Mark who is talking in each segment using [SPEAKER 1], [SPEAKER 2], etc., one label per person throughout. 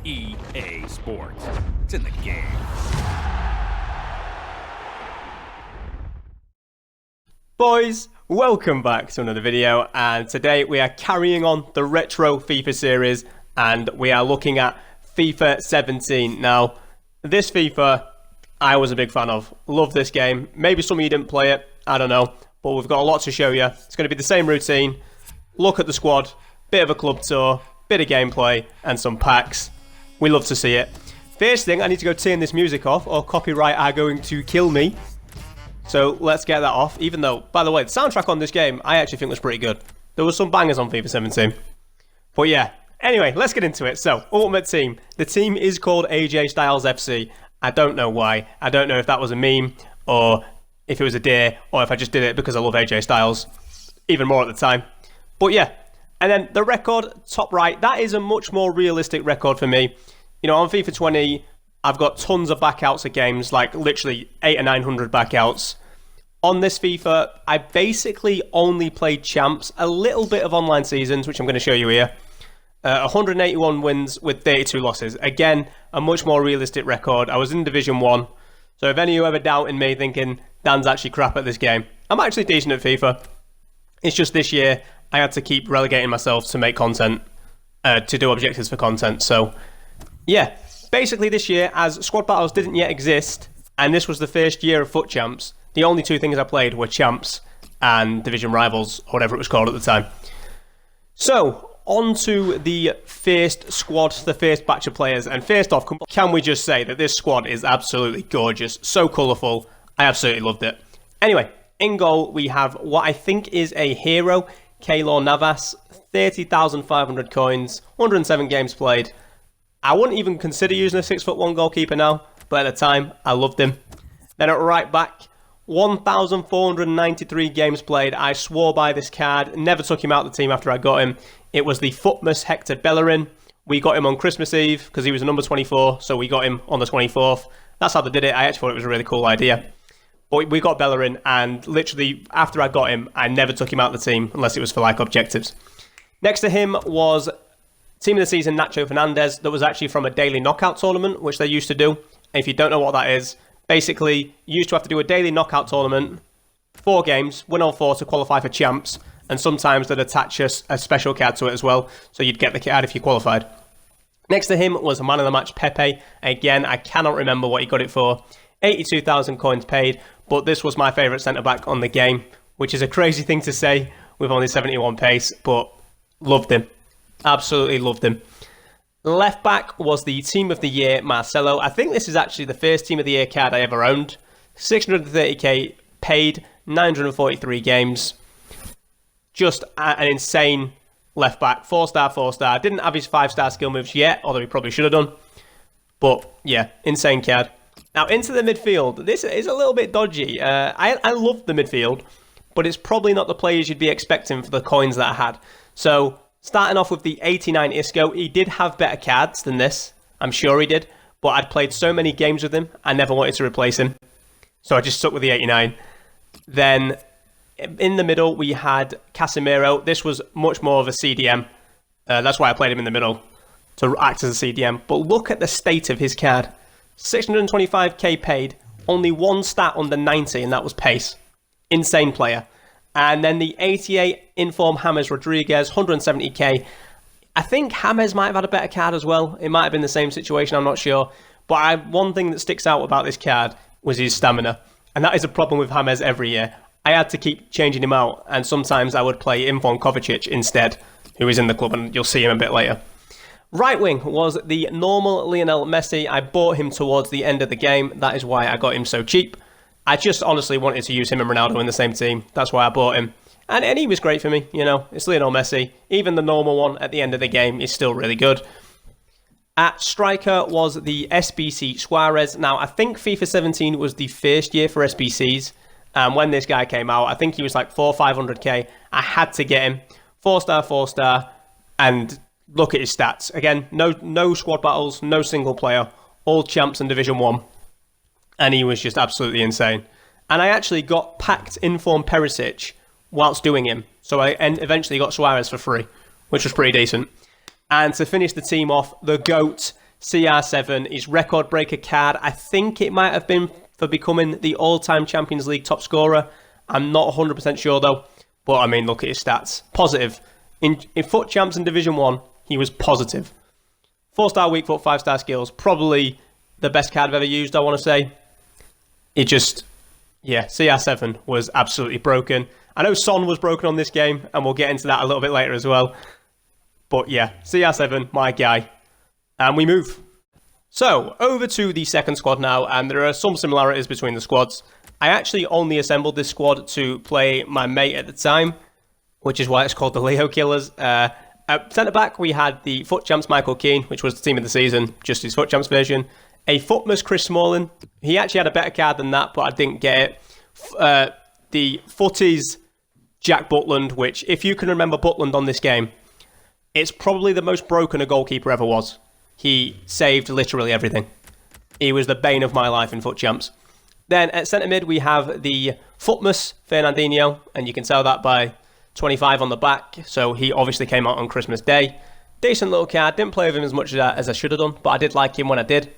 [SPEAKER 1] EA Sports. It's in the game.
[SPEAKER 2] Boys, welcome back to another video, and today we are carrying on the Retro FIFA series and we are looking at FIFA 17. Now, this FIFA I was a big fan of. Love this game. Maybe some of you didn't play it, I don't know, but we've got a lot to show you. It's going to be the same routine. Look at the squad, bit of a club tour, bit of gameplay, and some packs. We love to see it. First thing, I need to go turn this music off or copyright are going to kill me. So let's get that off, even though, by the way, the soundtrack on this game I actually think was pretty good. There was some bangers on FIFA 17. But yeah, anyway, let's get into it. So, Ultimate Team. The team is called AJ Styles FC. I don't know why. I don't know if that was a meme, or if it was a dare, or if I just did it because I love AJ Styles. Even more at the time. But yeah, and then the record, top right, that is a much more realistic record for me. You know, on FIFA 20, I've got tons of backouts of games, like literally 800 or 900 backouts. On this FIFA, I basically only played champs, a little bit of online seasons, which I'm going to show you here. 181 wins with 32 losses. Again, a much more realistic record. I was in Division 1, so if any of you ever doubting me, thinking Dan's actually crap at this game, I'm actually decent at FIFA. It's just this year, I had to keep relegating myself to make content, to do objectives for content. So, yeah. Basically this year, as squad battles didn't yet exist, and this was the first year of FUT Champs, the only two things I played were champs and division rivals, or whatever it was called at the time. So, on to the first squad, the first batch of players, and first off, can we just say that this squad is absolutely gorgeous, so colourful, I absolutely loved it. Anyway, in goal we have what I think is a hero, Keylor Navas, 30,500 coins, 107 games played. I wouldn't even consider using a 6'1" goalkeeper now, but at the time, I loved him. Then at right back, 1,493 games played. I swore by this card, never took him out of the team after I got him. It was the Futmas Hector Bellerin. We got him on Christmas Eve because he was a number 24, so we got him on the 24th. That's how they did it. I actually thought it was a really cool idea. But we got Bellerin, and literally after I got him, I never took him out of the team unless it was for like objectives. Next to him was Team of the Season Nacho Fernandez, that was actually from a daily knockout tournament, which they used to do. And if you don't know what that is, basically, you used to have to do a daily knockout tournament, 4 games, win all 4 to qualify for champs, and sometimes they'd attach a special card to it as well, so you'd get the card if you qualified. Next to him was man of the match Pepe. Again, I cannot remember what he got it for. 82,000 coins paid, but this was my favourite centre-back on the game, which is a crazy thing to say with only 71 pace, but loved him. Absolutely loved him. Left back was the Team of the Year, Marcelo. I think this is actually the first Team of the Year card I ever owned. 630k paid, 943 games. Just an insane left back. 4-star, 4-star. Didn't have his 5-star skill moves yet, although he probably should have done. But yeah, insane card. Now into the midfield. This is a little bit dodgy. I love the midfield, but it's probably not the players you'd be expecting for the coins that I had. So, starting off with the 89 Isco, he did have better cards than this. I'm sure he did. But I'd played so many games with him, I never wanted to replace him. So I just stuck with the 89. Then, in the middle, we had Casemiro. This was much more of a CDM. That's why I played him in the middle, to act as a CDM. But look at the state of his card. 625k paid, only one stat under 90, and that was pace. Insane player. And then the 88 Inform James Rodriguez, 170k. I think James might have had a better card as well. It might have been the same situation, I'm not sure. But one thing that sticks out about this card was his stamina. And that is a problem with James every year. I had to keep changing him out, and sometimes I would play Inform Kovacic instead, who is in the club, and you'll see him a bit later. Right wing was the normal Lionel Messi. I bought him towards the end of the game. That is why I got him so cheap. I just honestly wanted to use him and Ronaldo in the same team. That's why I bought him. And he was great for me, you know. It's Lionel Messi. Even the normal one at the end of the game is still really good. At striker was the SBC Suarez. Now, I think FIFA 17 was the first year for SBCs. And when this guy came out, I think he was like 400 or 500k. I had to get him. 4-star, 4-star. And look at his stats. Again, no squad battles, no single player. All champs in Division 1. And he was just absolutely insane. And I actually got packed Inform Perisic whilst doing him. So I eventually got Suarez for free, which was pretty decent. And to finish the team off, the GOAT, CR7, his record breaker card. I think it might have been for becoming the all-time Champions League top scorer. I'm not 100% sure though. But I mean, look at his stats. Positive. In FUT Champs in Division 1, he was positive. 4-star weak foot, 5-star skills. Probably the best card I've ever used, I want to say. It just, yeah, CR7 was absolutely broken. I know Son was broken on this game, and we'll get into that a little bit later as well. But yeah, CR7, my guy. And we move. So, over to the second squad now, and there are some similarities between the squads. I actually only assembled this squad to play my mate at the time, which is why it's called the Leo Killers. At centre-back, we had the FUT Champs Michael Keane, which was the team of the season, just his FUT Champs version. A FUTmas Chris Smalling. He actually had a better card than that, but I didn't get it. The Footies Jack Butland, which, if you can remember Butland on this game, it's probably the most broken a goalkeeper ever was. He saved literally everything. He was the bane of my life in FUT Champs. Then at centre mid, we have the FUTmas Fernandinho, and you can tell that by 25 on the back. So he obviously came out on Christmas Day. Decent little card. Didn't play with him as much as I should have done, but I did like him when I did.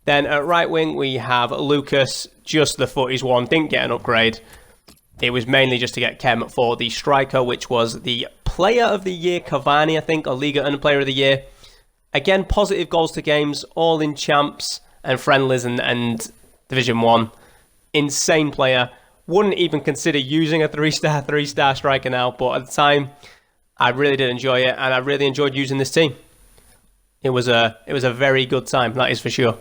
[SPEAKER 2] Then at right wing, we have Lucas, just the footies one. Didn't get an upgrade. It was mainly just to get Kem for the striker, which was the Player of the Year Cavani, I think, or Liga and Player of the Year. Again, positive goals to games, all in champs and friendlies and Division 1. Insane player. Wouldn't even consider using a 3-star striker now, but at the time, I really did enjoy it, and I really enjoyed using this team. It was a very good time, that is for sure.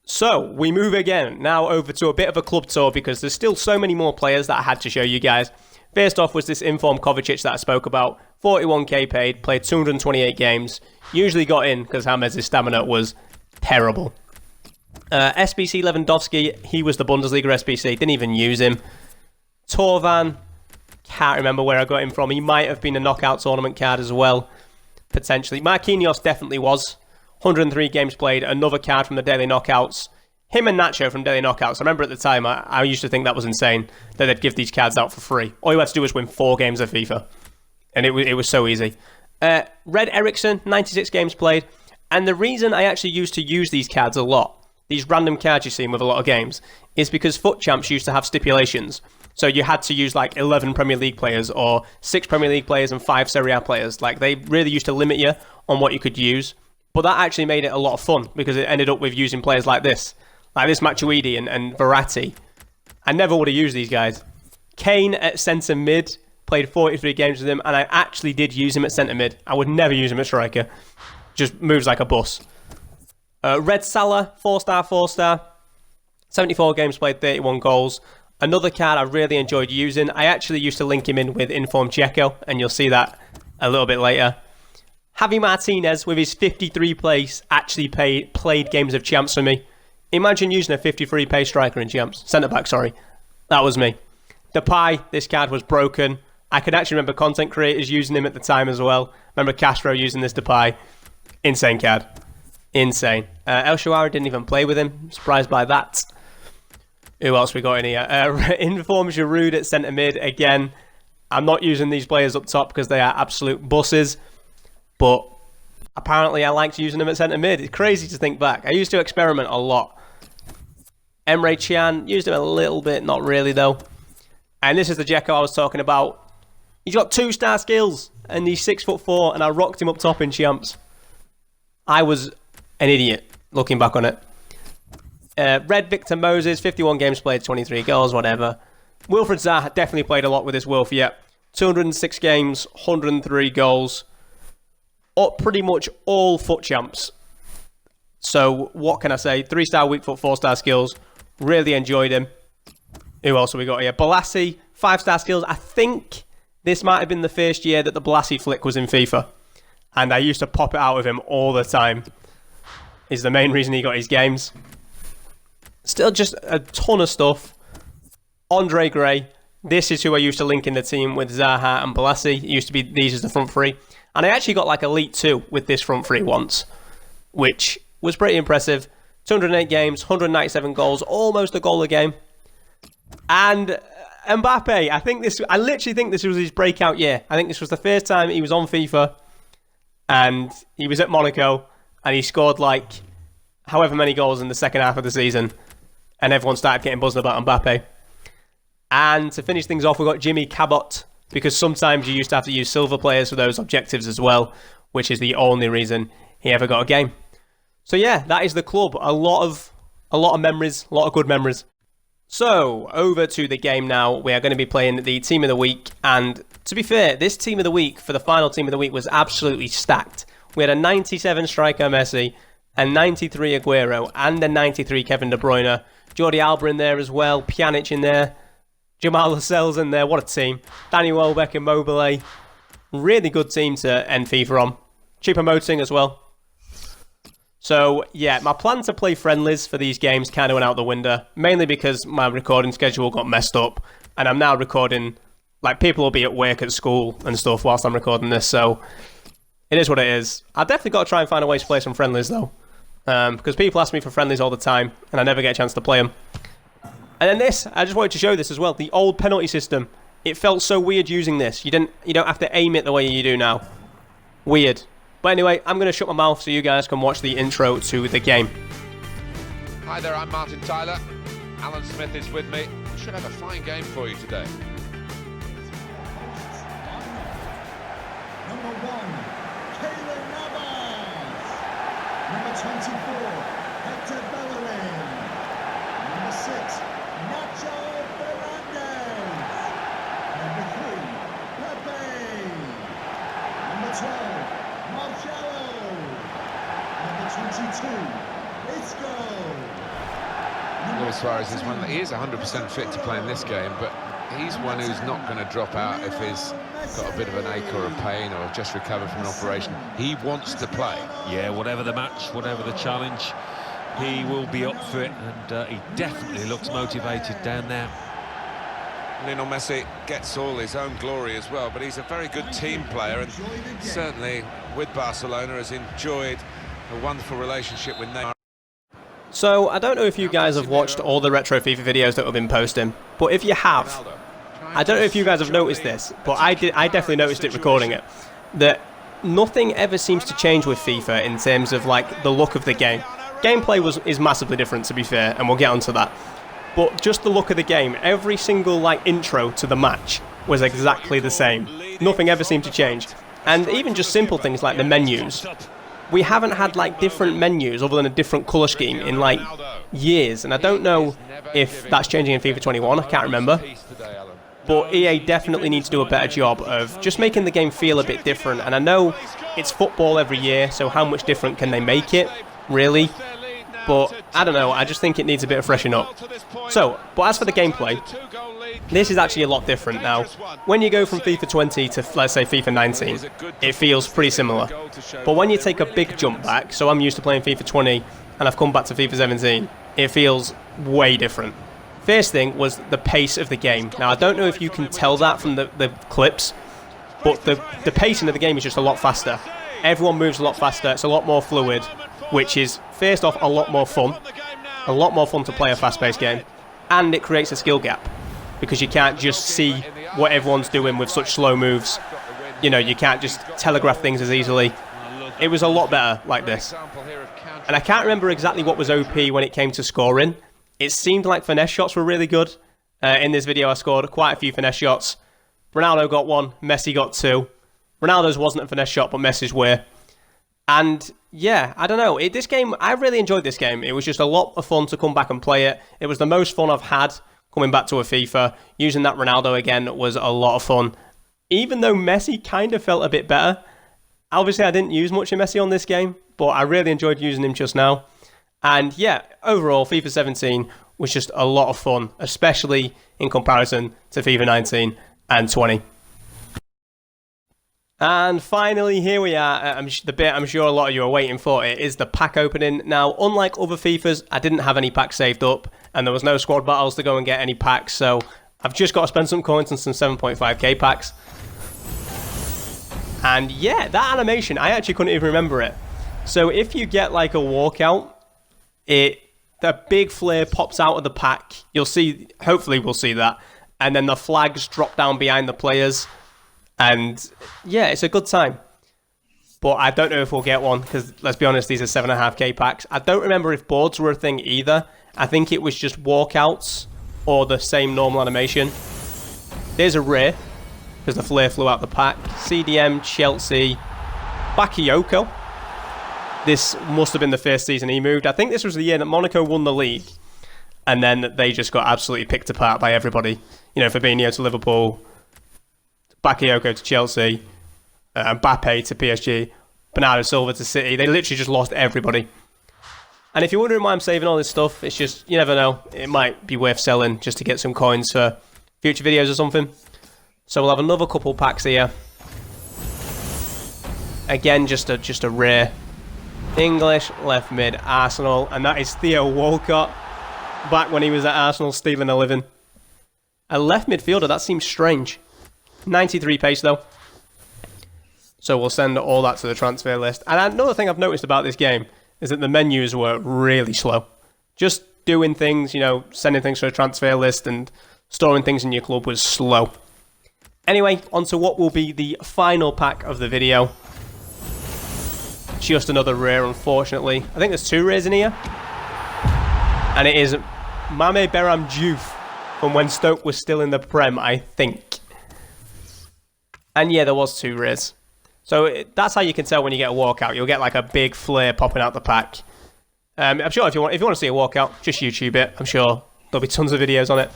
[SPEAKER 2] So, we move again, now over to a bit of a club tour, because there's still so many more players that I had to show you guys. First off was this Inform Kovacic that I spoke about. 41k paid, played 228 games. Usually got in because James' stamina was terrible. SBC Lewandowski, he was the Bundesliga SBC. Didn't even use him. Torvan, can't remember where I got him from. He might have been a knockout tournament card as well, potentially. Marquinhos definitely was. 103 games played, another card from the Daily Knockouts. Him and Nacho from Daily Knockouts. I remember at the time, I used to think that was insane, that they'd give these cards out for free. All you had to do was win 4 games of FIFA. And it was so easy. Red Eriksson, 96 games played. And the reason I actually used to use these cards a lot, these random cards you see with a lot of games, is because FUT Champs used to have stipulations. So you had to use like 11 Premier League players or 6 Premier League players and 5 Serie A players. Like they really used to limit you on what you could use. But that actually made it a lot of fun because it ended up with using players like this Matuidi and Verratti. I never would have used these guys. Kane at centre mid, played 43 games with him, and I actually did use him at centre mid. I would never use him at striker. Just moves like a bus. Red Salah, 4-star. 74 games played, 31 goals. Another card I really enjoyed using. I actually used to link him in with Inform Checo, and you'll see that a little bit later. Javi Martinez, with his 53 place, actually played games of champs for me. Imagine using a 53 pace striker in champs. Centre-back, sorry. That was me. Depay, this card was broken. I can actually remember content creators using him at the time as well. Remember Castro using this Depay. Insane card. Insane. El Shaarawy didn't even play with him. Surprised by that. Who else we got in here? Inform Giroud at centre mid. Again, I'm not using these players up top because they are absolute buses. But apparently I liked using them at centre mid. It's crazy to think back. I used to experiment a lot. Emre Can, used him a little bit, not really though. And this is the Dzeko I was talking about. He's got 2-star skills and he's 6'4", and I rocked him up top in champs. I was an idiot looking back on it. Red Victor Moses, 51 games played, 23 goals, whatever. Wilfried Zaha definitely played a lot with this Wilf, yeah. 206 games, 103 goals. Pretty much all FUT Champs. So, what can I say? 3-star weak foot, 4-star skills. Really enjoyed him. Who else have we got here? Balassi, 5-star skills. I think this might have been the first year that the Balassi flick was in FIFA. And I used to pop it out of him all the time. Is the main reason he got his games. Still just a ton of stuff. Andre Gray. This is who I used to link in the team with Zaha and Balassi. It used to be these as the front three. And I actually got like Elite 2 with this front three once, which was pretty impressive. 208 games, 197 goals, almost a goal a game. And Mbappe, I literally think this was his breakout year. I think this was the first time he was on FIFA and he was at Monaco and he scored like however many goals in the second half of the season, and everyone started getting buzzing about Mbappe. And to finish things off, we've got Jimmy Cabot, because sometimes you used to have to use silver players for those objectives as well, which is the only reason he ever got a game. So yeah, that is the club. A lot of memories, a lot of good memories. So over to the game now. We are going to be playing the team of the week, and to be fair, this team of the week for the final team of the week was absolutely stacked. We had a 97 striker Messi, a 93 Aguero, and a 93 Kevin De Bruyne. Jordi Alba in there as well, Pjanic in there, Jamal Lascelles in there. What a team. Danny Welbeck, Immobile. Really good team to end FIFA on. Choupo-Moting as well. So, yeah, my plan to play friendlies for these games kind of went out the window, mainly because my recording schedule got messed up, and I'm now recording, like, people will be at work, at school and stuff whilst I'm recording this, so it is what it is. I've definitely got to try and find a way to play some friendlies, though, because people ask me for friendlies all the time, and I never get a chance to play them. And then this, I just wanted to show this as well, the old penalty system. It felt so weird using this. You don't have to aim it the way you do now. Weird. But anyway, I'm going to shut my mouth so you guys can watch the intro to the game.
[SPEAKER 3] Hi there, I'm Martin Tyler. Alan Smith is with me. We should have a fine game for you today.
[SPEAKER 4] Number 1, Keylor Navas. Number 24, Hector Bellerin. Number 6, Nacho Fernandez. Number 3, Pepe. Number 12, Marcelo. Number 22, Isco.
[SPEAKER 3] Luis Suarez is one that he is 100% fit to play in this game, but he's one who's not going to drop out if he's got a bit of an ache or a pain or just recovered from an operation. He wants to play.
[SPEAKER 5] Yeah, whatever the match, whatever the challenge, he will be up for it, and he definitely looks motivated down there.
[SPEAKER 3] Lionel Messi gets all his own glory as well, but he's a very good team player, and certainly with Barcelona has enjoyed a wonderful relationship with Neymar.
[SPEAKER 2] So, I don't know if you guys have watched all the Retro FIFA videos that we've been posting, but if you have, I don't know if you guys have noticed this, but I definitely noticed it recording it, that nothing ever seems to change with FIFA in terms of like the look of the game. Gameplay is massively different, to be fair, and we'll get onto that. But just the look of the game, every single like intro to the match was exactly the same. Nothing ever seemed to change. And even just simple things like the menus. We haven't had like different menus other than a different colour scheme in like years, and I don't know if that's changing in FIFA 21, I can't remember. But EA definitely needs to do a better job of just making the game feel a bit different, and I know it's football every year, so how much different can they make it, really? But I don't know, I just think it needs a bit of freshening up. So, but as for the gameplay, this is actually a lot different now. When you go from FIFA 20 to, let's say, FIFA 19, it feels pretty similar. But when you take a big jump back, so I'm used to playing FIFA 20, and I've come back to FIFA 17, it feels way different. First thing was the pace of the game. Now, I don't know if you can tell that from the clips, but the pacing of the game is just a lot faster. Everyone moves a lot faster, it's a lot more fluid, which is, first off, a lot more fun to play a fast-paced game, and it creates a skill gap, because you can't just see what everyone's doing with such slow moves. You know, you can't just telegraph things as easily. It was a lot better like this. And I can't remember exactly what was OP when it came to scoring. It seemed like finesse shots were really good. In this video, I scored quite a few finesse shots. Ronaldo got one, Messi got two. Ronaldo's wasn't a finesse shot, but Messi's were. And yeah, I don't know. This game, I really enjoyed this game. It was just a lot of fun to come back and play it. It was the most fun I've had coming back to a FIFA. Using that Ronaldo again was a lot of fun. Even though Messi kind of felt a bit better. Obviously, I didn't use much of Messi on this game, but I really enjoyed using him just now. And yeah, overall, FIFA 17 was just a lot of fun, especially in comparison to FIFA 19 and 20. And finally, here we are, the bit I'm sure a lot of you are waiting for. It is the pack opening. Now, unlike other FIFAs, I didn't have any packs saved up, and there was no squad battles to go and get any packs, so I've just got to spend some coins on some 7.5k packs. And yeah, that animation, I actually couldn't even remember it. So if you get like a walkout, the big flare pops out of the pack. You'll see, hopefully we'll see that. And then the flags drop down behind the players. And yeah, it's a good time. but I don't know if we'll get one, because let's be honest, these are 7.5k packs. I don't remember if boards were a thing either. I think it was just walkouts or the same normal animation. There's a rare, because the flare flew out the pack. CDM, Chelsea, Bakayoko. This must have been the first season he moved. I think this was the year that Monaco won the league, and then they just got absolutely picked apart by everybody. You know, Fabinho to Liverpool, Bakayoko to Chelsea, Mbappe to PSG, Bernardo Silva to City. They literally just lost everybody. And if you're wondering why I'm saving all this stuff, it's just, you never know. It might be worth selling just to get some coins for future videos or something. So we'll have another couple packs here. Again, just a rare. English, left mid, Arsenal. And that is Theo Walcott. Back when he was at Arsenal, stealing a living. A left midfielder, that seems strange. 93 pace though. So we'll send all that to the transfer list. And another thing I've noticed about this game is that the menus were really slow. Just doing things, you know, sending things to a transfer list and storing things in your club was slow. Anyway, on to what will be the final pack of the video. Just another rare, unfortunately. I think there's 2 rares in here. And it is Mame Beram Diouf from when Stoke was still in the Prem, I think. And yeah, there was 2 rares. So that's how you can tell when you get a walkout. You'll get like a big flare popping out the pack. I'm sure if you want to see a walkout, just YouTube it. I'm sure there'll be tons of videos on it.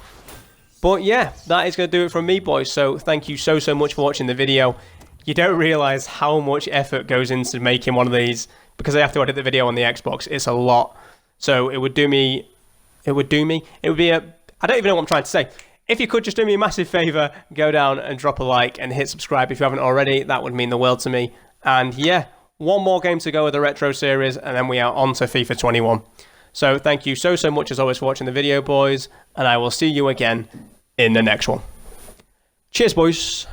[SPEAKER 2] But yeah, that is going to do it from me, boys. So thank you so much for watching the video. You don't realise how much effort goes into making one of these, because I have to edit the video on the Xbox. It's a lot. So it would be I don't even know what I'm trying to say. If you could just do me a massive favour, go down and drop a like and hit subscribe if you haven't already. That would mean the world to me. And yeah, one more game to go with the Retro series, and then we are on to FIFA 21. So thank you so much as always for watching the video, boys, and I will see you again in the next one. Cheers, boys.